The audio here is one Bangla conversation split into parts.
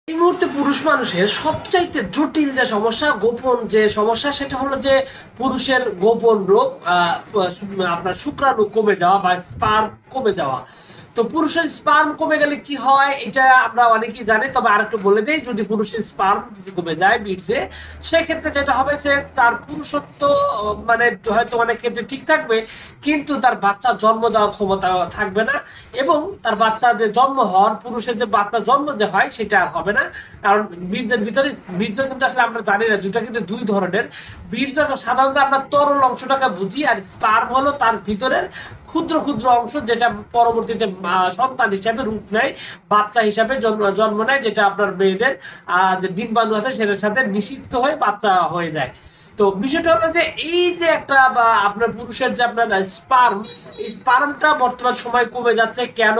এই মুহূর্তে পুরুষ মানুষের সবচাইতে জটিল যে সমস্যা, গোপন যে সমস্যা, সেটা হলো যে পুরুষের গোপন রোগ, আপনার শুক্রাণু কমে যাওয়া বা স্পার্ম কমে যাওয়া। তো পুরুষের স্পার্ম কমে গেলে কি হয় এটা আমরা অনেকেই জানি, তবে আরেকটু বলে দেই, যদি পুরুষের স্পার্ম যদি কমে যায় বীর্যে, সেক্ষেত্রে যেটা হবে যে তার পুরুষত্ব মানে হয়তো অনেক ক্ষেত্রে ঠিক থাকবে, কিন্তু তার বাচ্চা জন্ম দেওয়ার ক্ষমতা থাকবে না, এবং তার বাচ্চা যে জন্ম হওয়ার, পুরুষের যে বাচ্চা জন্ম যে হয় সেটা আর হবে না। কারণ বীর্যের ভিতরে, বীর্য কিন্তু আসলে আমরা জানি না, দুটা কিন্তু দুই ধরনের। বীর্য সাধারণত আমরা তরল অংশটাকে বুঝি, আর স্পার্ম হলো তার ভিতরের ক্ষুদ্র ক্ষুদ্র অংশ, যেটা পরবর্তীতে সন্তান হিসাবে রূপ নেয়, বাচ্চা হিসাবে জন্ম নেয়, যেটা আপনার মেয়েদের যে ডিম্বাণু আছে সেটার সাথে নিষিক্ত হয়ে বাচ্চা হয়ে যায়। তো বিষয়টা হলো যে এই যে একটা বা আপনার পুরুষের যে আপনার স্পার্ম, এই স্পার্মটা বর্তমান সময় কমে যাচ্ছে কেন,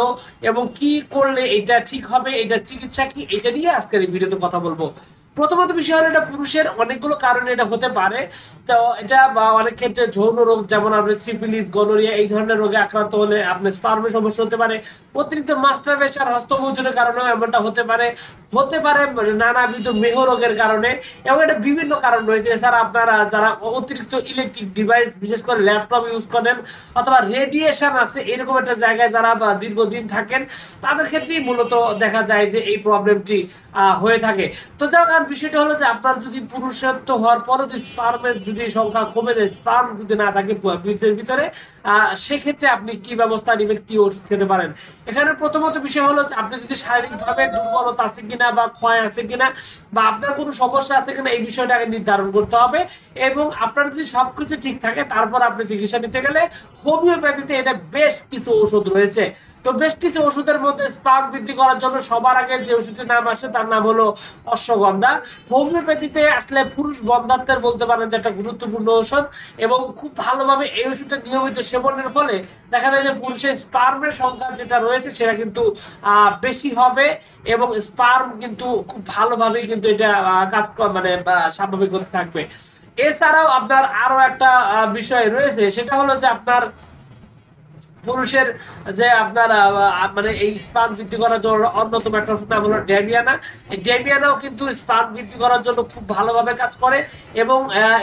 এবং কি করলে এটা ঠিক হবে, এটা চিকিৎসা কি, এটা নিয়ে আজকের এই ভিডিওতে কথা বলবো। প্রথমত বিষয় হলো এটা পুরুষের অনেকগুলো কারণে এটা হতে পারে। তো এটা বা অনেক ক্ষেত্রে যৌন রোগ, যেমন আপনার সিফিলিস, গনোরিয়া, এই ধরনের রোগে আক্রান্ত হলে আপনার স্পার্মের সমস্যা হতে পারে। অতিরিক্ত মাস্টারবেশন, হস্তমৈথুনের কারণেও এমনটা হতে পারে। হতে পারে নানাবিধ মেহ রোগের কারণে, এবং এটা বিভিন্ন কারণ রয়েছে। এছাড়া আপনারা যারা অতিরিক্ত ইলেকট্রিক ডিভাইস, বিশেষ করে ল্যাপটপ ইউজ করেন, অথবা রেডিয়েশন আছে এরকম একটা জায়গায় যারা দীর্ঘদিন থাকেন, তাদের ক্ষেত্রেই মূলত দেখা যায় যে এই প্রবলেমটি হয়ে থাকে। তো যার বিষয়টা হলো যে আপনার যদি পুরুষত্ব হওয়ার পরে যদি স্পার্মের যদি সংখ্যা কমে যায়, স্পার্ম যদি না থাকে বীর্যের ভিতরে, সেক্ষেত্রে আপনি কি ব্যবস্থা নেবেন, কি ওষুধ খেতে পারেন। এখানে প্রথমত বিষয় হলো আপনি যদি শারীরিকভাবে দুর্বলতা আছে কিনা, বা ক্ষয় আছে কিনা, বা আপনার কোনো সমস্যা আছে কিনা, এই বিষয়টাকে নির্ধারণ করতে হবে। এবং আপনার যদি সবকিছু ঠিক থাকে, তারপর আপনি চিকিৎসা নিতে গেলে হোমিওপ্যাথিতে এটা বেশ কিছু ওষুধ রয়েছে। তো বেশ কিছু ওষুধের মধ্যে স্পার্ম বৃদ্ধি করার জন্য সবার আগে যে ওষুধের নাম আসে তার নাম হলো অশ্বগন্ধা। হোমিওপ্যাথিতে আসলে পুরুষ বন্ধাত্বের বলতে পারেন যে একটা গুরুত্বপূর্ণ ওষুধ, এবং খুব ভালোভাবে এই ওষুধটা নিয়মিত সেবনের ফলে দেখা যায় যে পুরুষের স্পার্মের সংখ্যা যেটা রয়েছে সেটা কিন্তু বেশি হবে, এবং স্পার্ম কিন্তু খুব ভালোভাবেই কিন্তু এটা কাজ মানে স্বাভাবিক হতে থাকবে। এছাড়াও আপনার আরো একটা বিষয় রয়েছে, সেটা হলো যে আপনার পুরুষের যে আপনার মানে এই স্পার্ম বৃদ্ধি করার জন্য অন্যতম একটা ওষুধ নাম হলো ড্যামিয়ানা। এই ড্যামিয়ানাও কিন্তু স্পার্ম বৃদ্ধি করার জন্য খুব ভালোভাবে কাজ করে, এবং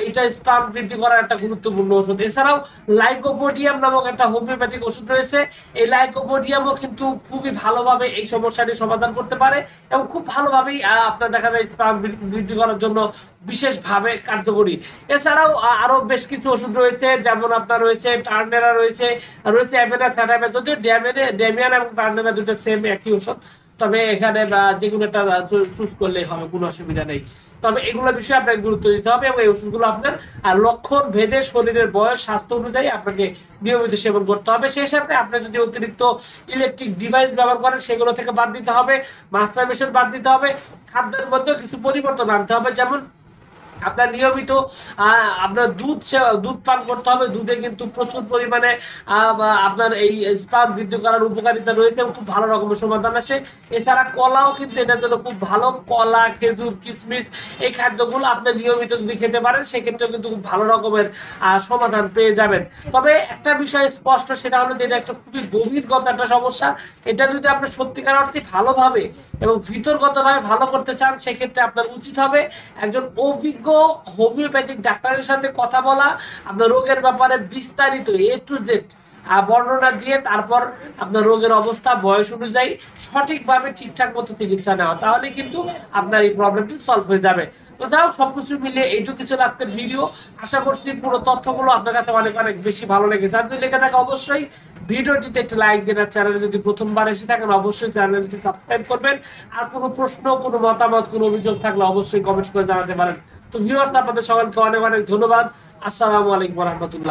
এটা স্পার্ম বৃদ্ধি করার একটা গুরুত্বপূর্ণ ওষুধ। এছাড়াও লাইকোপোডিয়াম নামক একটা হোমিওপ্যাথিক ওষুধ রয়েছে। এই লাইকোপোডিয়ামও কিন্তু খুবই ভালোভাবে এই সমস্যাটি সমাধান করতে পারে, এবং খুব ভালোভাবেই আপনার দেখা যায় স্পার্ম বৃদ্ধি করার জন্য বিশেষভাবে কার্যকরী। এছাড়াও আরো বেশ কিছু ওষুধ রয়েছে, যেমন আপনার রয়েছে টার্নেরা, রয়েছে রয়েছে অ্যাভেনা, স্যাটাইভা। যদিও ড্যামিয়ান এবং টার্নেরা দুটো সেম একই ওষুধ, তবে এখানে যে কোনো একটা চুজ করলেই হবে, কোনো অসুবিধা নেই। তবে এগুলো বিষয়ে আপনাকে গুরুত্ব দিতে হবে, এবং এই ওষুধগুলো আপনার লক্ষণ ভেদে, শরীরের বয়স, স্বাস্থ্য অনুযায়ী আপনাকে নিয়মিত সেবন করতে হবে। সেই সাথে আপনি যদি অতিরিক্ত ইলেকট্রিক ডিভাইস ব্যবহার করেন, সেগুলো থেকে বাদ দিতে হবে। মাস্টারবেশন বাদ দিতে হবে। খাদ্যের মধ্যে কিছু পরিবর্তন আনতে হবে, যেমন আপনার নিয়মিত আপনার দুধ পান করতে হবে। দুধে কিন্তু প্রচুর পরিমাণে আপনার এই স্পার্ম বৃদ্ধি করার উপকারিতা রয়েছে, এবং খুব ভালো রকমের সমাধান আসে। এছাড়া কলাও কিন্তু এটার জন্য খুব ভালো। কলা, খেজুর, কিশমিশ, এই খাদ্যগুলো আপনি নিয়মিত যদি খেতে পারেন, সেক্ষেত্রে কিন্তু খুব ভালো রকমের সমাধান পেয়ে যাবেন। তবে একটা বিষয় স্পষ্ট, সেটা হলো যে এটা একটা খুবই গভীরগত একটা সমস্যা। এটা যদি আপনি সত্যিকার অর্থে ভালোভাবে এবং ভিতরগতভাবে ভালো করতে চান, সেক্ষেত্রে আপনার উচিত হবে একজন অভিজ্ঞ হোমিওপ্যাথিক ডাক্তারের সাথে কথা বলা, আপনার রোগের ব্যাপারে বিস্তারিত A to Z বর্ণনা দিয়ে, তারপর আপনার রোগের অবস্থা, বয়স অনুযায়ী সঠিকভাবে ঠিকঠাক মতো চিকিৎসা নেওয়া। তাহলে কিন্তু আপনার এই প্রবলেমটি সলভ হয়ে যাবে। তো যাই হোক, সবকিছু মিলিয়ে এইটুকু কিছু আজকের ভিডিও। আশা করছি পুরো তথ্যগুলো আপনার কাছে অনেক অনেক বেশি ভালো লেগেছে। আর যদি লেগে থাকে অবশ্যই ভিডিওটিতে একটা লাইক দিন, আর চ্যানেলে যদি প্রথমবার এসে থাকেন অবশ্যই চ্যানেলটি সাবস্ক্রাইব করবেন। আর কোনো প্রশ্ন, কোনো মতামত, কোনো অভিযোগ থাকলে অবশ্যই কমেন্টস করে জানাতে পারেন। তো ভিউয়ার্স, আপনাদের সকলকে অনেক অনেক ধন্যবাদ। আসসালামু আলাইকুম ওয়া রাহমাতুল্লাহ।